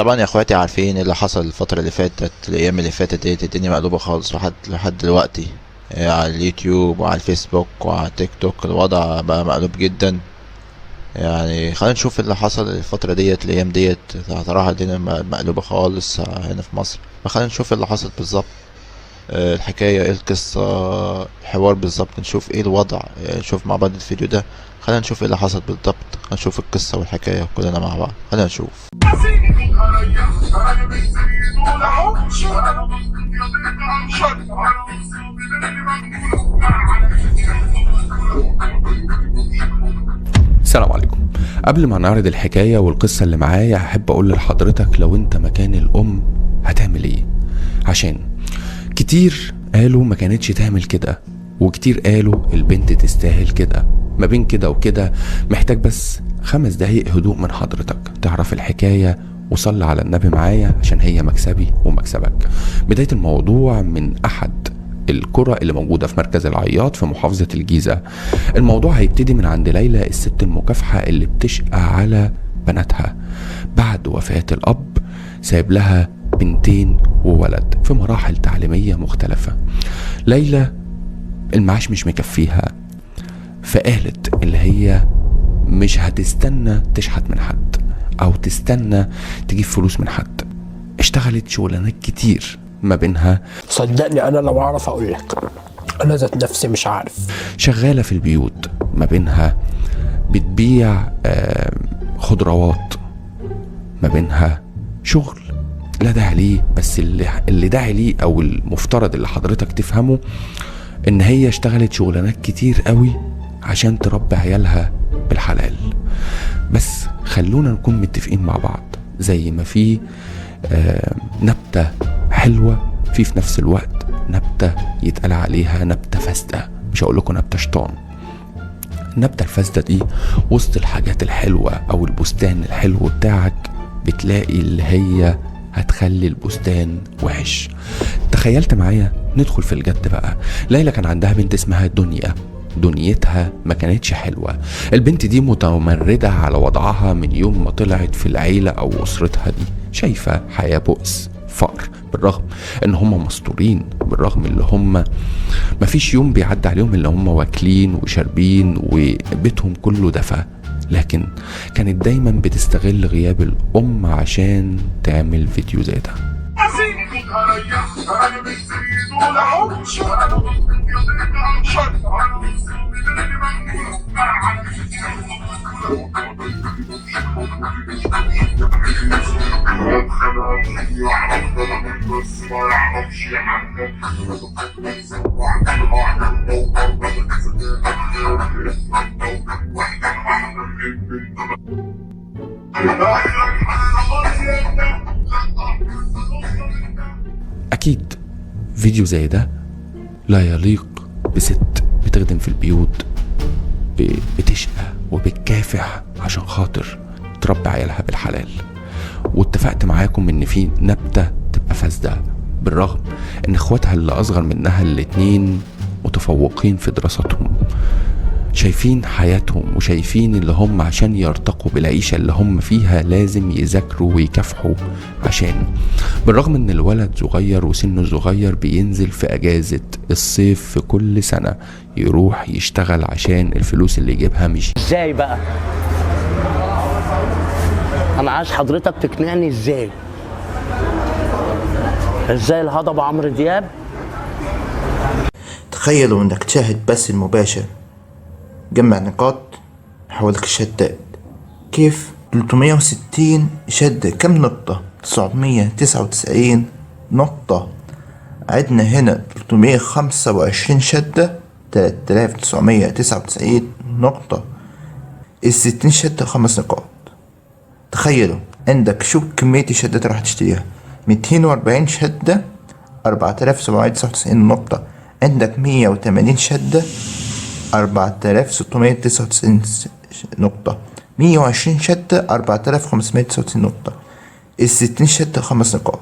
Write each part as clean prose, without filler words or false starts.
طبعا يا اخواتي عارفين اللي حصل الفترة اللي فاتت، الايام اللي فاتت ديت الدنيا مقلوبة خالص لحد دلوقتي. على اليوتيوب وعلى الفيسبوك وعلى تيك توك الوضع بقى مقلوب جدا. يعني خلينا نشوف اللي حصل الفترة ديت الايام ديت. صراحة الدنيا مقلوبة خالص هنا في مصر، فخلينا نشوف اللي حصل بالظبط. الحكاية ايه، القصة، الحوار بالظبط، نشوف ايه الوضع. نشوف مع بعض الفيديو ده، خلينا نشوف ايه اللي حصل بالظبط، هنشوف القصة والحكاية كلنا مع بعض، خلينا نشوف. السلام عليكم. قبل ما نعرض الحكاية والقصة اللي معايا، أحب أقول لحضرتك لو أنت مكان الأم هتعمل إيه؟ عشان كتير قالوا ما كانتش تعمل كده، وكتير قالوا البنت تستاهل كده. ما بين كده وكده محتاج بس 5 دقايق هدوء من حضرتك تعرف الحكاية، وصل على النبي معايا عشان هي مكسبي ومكسبك. بداية الموضوع من أحد القرى اللي موجودة في مركز العياط في محافظة الجيزة. الموضوع هيبتدي من عند ليلى، الست المكافحة اللي بتشقى على بناتها بعد وفاة الأب، سايب لها 2 وولد في مراحل تعليمية مختلفة. ليلى المعاش مش مكفيها، فقالت اللي هي مش هتستنى تشحت من حد أو تستنى تجيب فلوس من حد. اشتغلت شغلانات كتير، ما بينها صدقني انا لو اعرف اقول لك، انا ذات نفسي مش عارف. شغالة في البيوت، ما بينها بتبيع خضروات، ما بينها شغل لا داعي ليه، بس اللي داعي ليه او المفترض اللي حضرتك تفهمه ان هي اشتغلت شغلانات كتير قوي عشان تربي عيالها بالحلال. بس خلونا نكون متفقين مع بعض، زي ما في نبتة حلوة، في نفس الوقت نبتة يتقال عليها نبتة فاسدة. مش هقول لكم نبتة شيطان. النبتة الفاسدة دي وسط الحاجات الحلوة او البستان الحلو بتاعك بتلاقي اللي هي هتخلي البستان وحش. تخيلت معايا؟ ندخل في الجد بقى. ليلى كان عندها بنت اسمها دنيا، دنيتها ما كانتش حلوة. البنت دي متمردة على وضعها من يوم ما طلعت في العيلة او اسرتها دي، شايفة حياة بؤس فقر، بالرغم ان هم مستورين، بالرغم اللي هم ما فيش يوم بيعدي عليهم اللي هم واكلين وشاربين وبيتهم كله دفى. لكن كانت دايما بتستغل غياب الام عشان تعمل فيديو زي ده. أكيد فيديو زي ده لا يليق بست بتخدم في البيوت، بتشقى وبتكافح عشان خاطر تربي عيالها بالحلال. واتفقت معاكم ان في نبتة تبقى فاسدة، بالرغم ان اخواتها اللي اصغر منها الاتنين متفوقين في دراستهم، شايفين حياتهم وشايفين اللي هم عشان يرتقوا بالعيشة اللي هم فيها لازم يذاكروا ويكافحوا عشان، بالرغم ان الولد صغير وسنه صغير بينزل في اجازة الصيف في كل سنة يروح يشتغل عشان الفلوس اللي يجيبها مش ازاي بقى. انا عايز حضرتك تقنعني ازاي الهضبة عمرو دياب. تخيلوا انك تشاهد بث المباشر جمع نقاط حولك الشتات. كيف 360 شدة؟ كم نقطة؟ 999 نقطة. عدنا هنا 325 شدة، 3999 نقطة. 60 شدة 5 نقاط. تخيلوا عندك شو كمية الشدات راح تشتريها. 240 شدة 4799 نقطة. عندك 180 شدة 4699 نقطة. 120 شدة 4599 نقطة. 60 شدة 5 نقاط.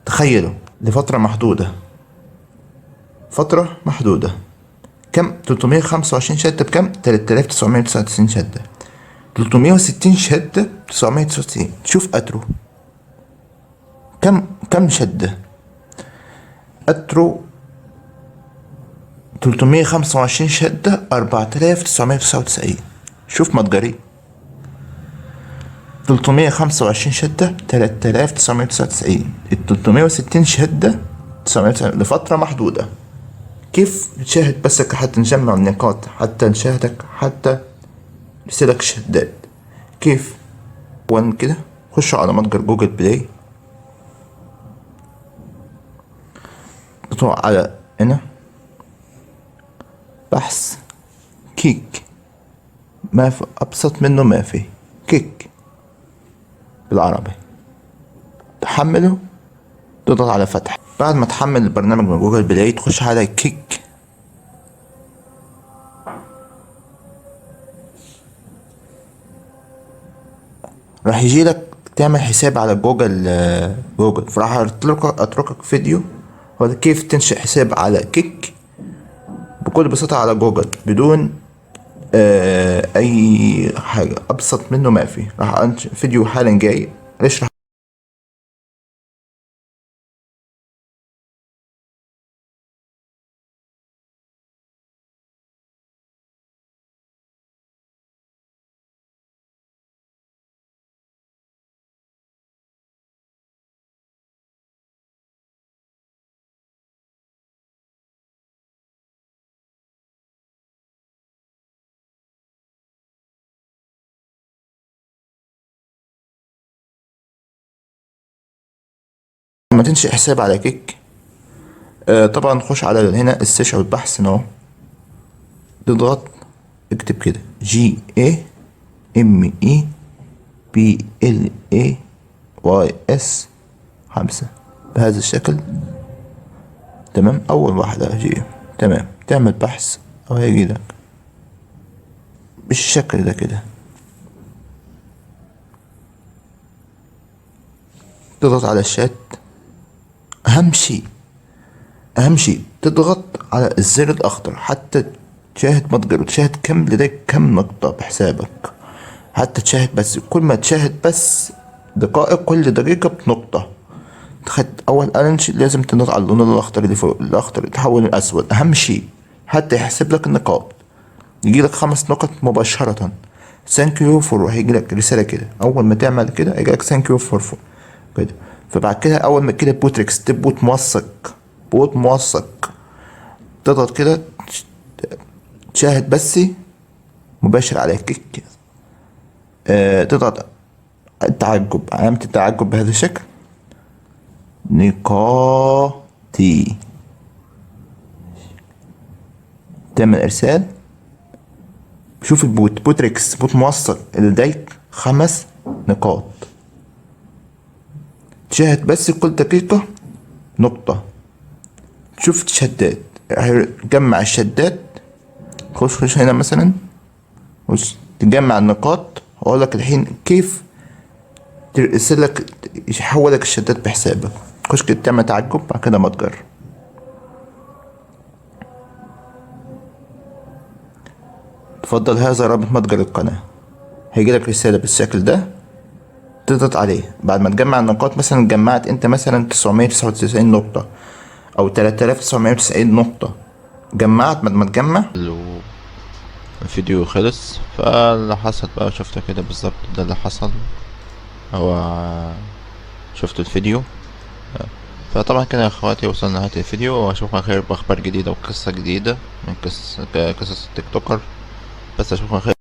تخيلوا لفترة محدودة، فترة محدودة. كم 325 شدة بكم؟ 3999 شدة. 360 شدة 999. شوف قدره كم شدة؟ اترو 325 شدة 4999. شوف متجري 325 شدة 3999. ال 360 شدة 990 لفترة محدودة. كيف تشاهد بس حتى نجمع النقاط، حتى نشاهدك، حتى نرسلك شدات؟ كيف؟ وين كده؟ خشوا على متجر جوجل بلاي، بتروح على هنا بحث كيك، ما في أبسط منه، ما في كيك بالعربي. تحمله، تضغط على فتح. بعد ما تحمل البرنامج من جوجل بلاي تخش على كيك، راح يجي لك تعمل حساب على جوجل. فراح اتركك فيديو هو كيف تنشئ حساب على كيك بكل بساطة على جوجل بدون اي حاجة. ابسط منه ما في. راح انشئ فيديو حالا جاي اشرح لما تنشئ حساب على كيك. طبعا خش على هنا السيرش او البحث هنا اهو، تضغط اكتب كده GAMEBLAYS 5 بهذا الشكل. تمام. اول واحدة هجي تمام، تعمل بحث او هيجي لك بالشكل ده كده. تضغط على الشات. اهم شيء تضغط على الزر الاخضر حتى تشاهد متجر وتشاهد لديك كم نقطة بحسابك. حتى تشاهد بس، كل ما تشاهد بس دقائق، كل دقيقة بنقطة. تخد اول ألنش لازم تضغط على اللون الاخضر اللي فوق، الاخضر يتحول لاسود. اهم شيء حتى يحسب لك النقاط، يجي لك 5 نقط مباشرة. ثانك يو فور، هيجي لك رسالة كده. اول ما تعمل كده هيجي لك ثانك يو فور كده. فبعد كده اول ما كده بوتريكس بوت موثق تضغط كده تشاهد بس مباشر على كيك. تضغط التعجب، علامة التعجب بهذا الشكل، نقاطي، تعمل ارسال. شوف بوتريكس بوت موثق لديك 5 نقاط. تشاهد بس كل دقيقة نقطة. شوف الشدات، جمع الشدات. خش هنا مثلا، تجمع النقاط. هقول لك الحين كيف ترسل لك، يحول لك الشدات بحسابك. خش كده تعمل تعجب، بعد كده متجر. تفضل هذا رابط متجر القناة. هيجي لك رسالة بالشكل ده، تضغط عليه. بعد ما تجمع النقاط، مثلا جمعت انت مثلا 999 نقطة او 3990 نقطة، جمعت. بعد ما تجمع الفيديو خلص. فاللي حصل بقى شفته كده بالظبط، ده اللي حصل. هو شفت الفيديو. فطبعا كده يا اخواتي وصلنا لنهاية الفيديو، واشوفكم خير باخبار جديدة وقصة جديدة من قصص التيك توكر. بس اشوفكم خير.